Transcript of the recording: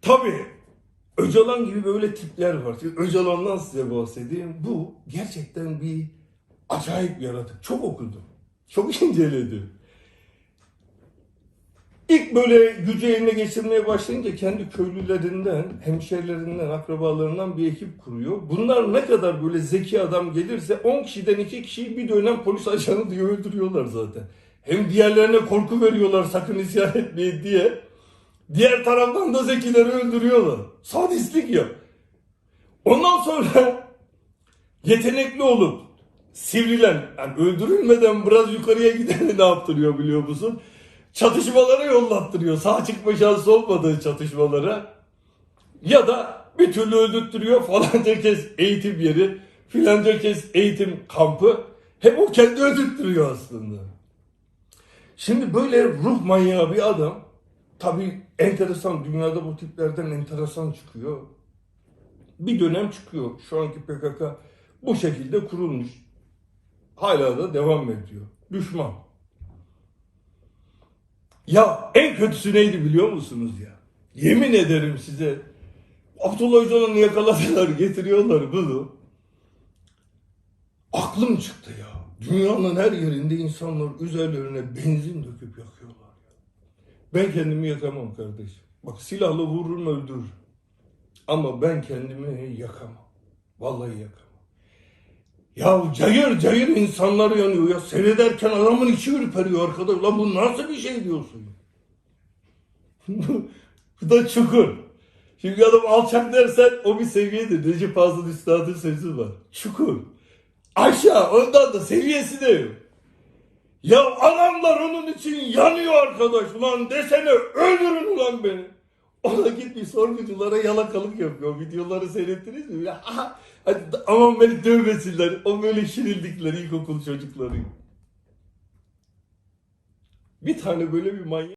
Tabii Öcalan gibi böyle tipler var. Şimdi Öcalan'dan size bahsedeyim. Bu gerçekten bir acayip yaratık. Çok okudum. Çok inceledim. İlk böyle gücü eline geçirmeye başlayınca kendi köylülerinden, hemşerilerinden, akrabalarından bir ekip kuruyor. Bunlar ne kadar böyle zeki adam gelirse 10 kişiden 2 kişiyi bir dönem polis ajanı diye öldürüyorlar zaten. Hem diğerlerine korku veriyorlar sakın isyan etmeyin diye. Diğer taraftan da zekileri öldürüyorlar. Sadistlik ya. Ondan sonra yetenekli olup sivrilen, yani öldürülmeden biraz yukarıya gideni ne yaptırıyor biliyor musun? Çatışmalara yollattırıyor. Sağ çıkma şansı olmadığı çatışmalara. Ya da bir türlü öldürttürüyor. Falanca kez eğitim yeri, filanca kez eğitim kampı. Hep o kendi öldürttürüyor aslında. Şimdi böyle ruh manyağı bir adam. Tabii enteresan, dünyada bu tiplerden enteresan çıkıyor. Bir dönem çıkıyor. Şu anki PKK bu şekilde kurulmuş. Hala da devam ediyor. Düşman. Ya en kötüsü neydi biliyor musunuz ya? Yemin ederim size. Abdullah Öcalan'ı yakaladılar, getiriyorlar bunu. Aklım çıktı ya. Dünyanın her yerinde insanlar üzerlerine benzin döküp yakıyorlar. Ben kendimi yakamam kardeşim. Bak silahla vururum öldürürüm. Ama ben kendimi yakamam. Vallahi yakamam. Ya cayır cayır insanlar yanıyor ya. Seyrederken adamın içi ürperiyor arkadaş. Lan bu nasıl bir şey diyorsun? Bu da çukur. Şimdi adam alçak dersen o bir seviyedir. Necip Fazıl Üstad'ın sözü var. Çukur. Aşağı ondan da seviyesi de yok. Ya adamlar onun için yanıyor arkadaş. Ulan desene öldürün ulan beni. O da gitmiş sorguculara yalakalık yapıyor. Videoları seyrettiniz mi? Ya, aha, hadi, aman beni dövmesinler. O böyle şirildikleri ilkokul çocukları. Bir tane böyle bir manyak.